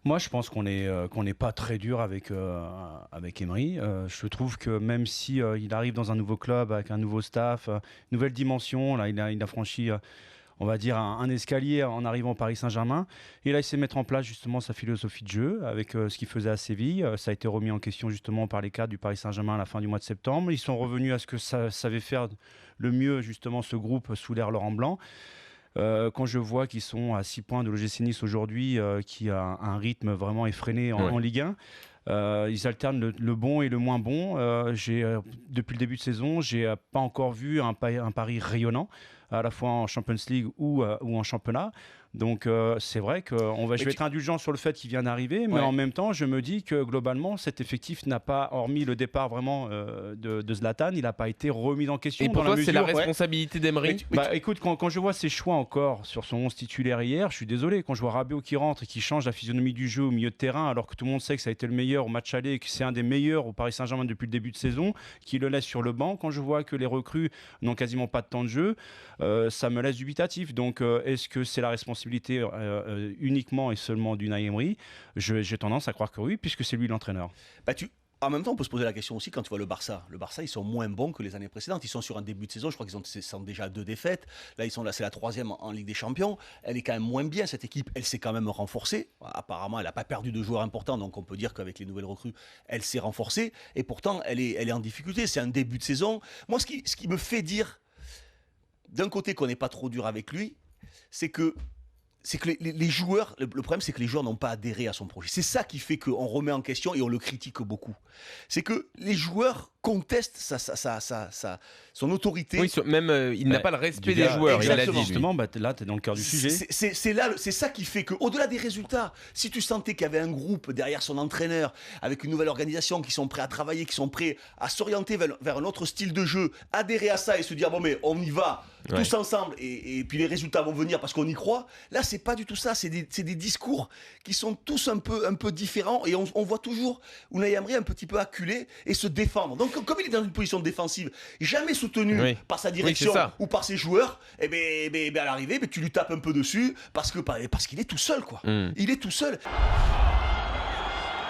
Moi, je pense qu'on n'est pas très dur avec Emery. Je trouve que même si il arrive dans un nouveau club avec un nouveau staff, nouvelle dimension, là, il a franchi, on va dire, un escalier en arrivant au Paris Saint-Germain. Et là, il sait mettre en place justement sa philosophie de jeu avec ce qu'il faisait à Séville. Ça a été remis en question justement par les cadres du Paris Saint-Germain à la fin du mois de septembre. Ils sont revenus à ce que ça savait faire le mieux justement ce groupe sous l'ère Laurent Blanc. Quand je vois qu'ils sont à 6 points de l'OGC Nice aujourd'hui, qui a un rythme vraiment effréné en Ligue 1, ils alternent le bon et le moins bon. Depuis le début de saison, j'ai pas encore vu un Paris rayonnant, à la fois en Champions League ou en championnat. Donc c'est vrai que je vais être indulgent sur le fait qu'il vient d'arriver, mais en même temps, je me dis que globalement, cet effectif n'a pas, hormis le départ vraiment de Zlatan, il n'a pas été remis en question. Et pour toi, c'est la responsabilité d'Emery. Écoute, quand je vois ses choix encore sur son 11 titulaire hier, je suis désolé. Quand je vois Rabiot qui rentre et qui change la physionomie du jeu au milieu de terrain, alors que tout le monde sait que ça a été le meilleur au match aller et que c'est un des meilleurs au Paris Saint-Germain depuis le début de saison, qui le laisse sur le banc. Quand je vois que les recrues n'ont quasiment pas de temps de jeu, ça me laisse dubitatif. Donc, est-ce que c'est la responsabilité uniquement et seulement d'Unai Emery? J'ai tendance à croire que oui, puisque c'est lui l'entraîneur. En même temps, on peut se poser la question aussi quand tu vois le Barça. Le Barça, ils sont moins bons que les années précédentes. Ils sont sur un début de saison, je crois qu'ils sont déjà à 2 défaites. Là, c'est la 3e en Ligue des Champions. Elle est quand même moins bien, cette équipe. Elle s'est quand même renforcée. Apparemment, elle n'a pas perdu de joueurs importants, donc on peut dire qu'avec les nouvelles recrues, elle s'est renforcée. Et pourtant, elle est en difficulté. C'est un début de saison. Moi, ce qui me fait dire, d'un côté, qu'on n'est pas trop dur avec lui, c'est que les joueurs, le problème c'est que les joueurs n'ont pas adhéré à son projet. C'est ça qui fait qu'on remet en question et on le critique beaucoup. C'est que les joueurs contestent son autorité. Oui, même il n'a pas le respect des joueurs. Il a dit, justement, là tu es dans le cœur du sujet. C'est ça qui fait qu'au-delà des résultats, si tu sentais qu'il y avait un groupe derrière son entraîneur, avec une nouvelle organisation, qui sont prêts à travailler, qui sont prêts à s'orienter vers un autre style de jeu, adhérer à ça et se dire bon mais on y va tous ensemble et puis les résultats vont venir parce qu'on y croit. Là c'est pas du tout ça, c'est des discours qui sont tous un peu différents et on voit toujours Unai Emery un petit peu acculé et se défendre. Donc comme il est dans une position défensive, jamais soutenu par sa direction ou par ses joueurs, à l'arrivée tu lui tapes un peu dessus parce qu'il est tout seul quoi. Il est tout seul.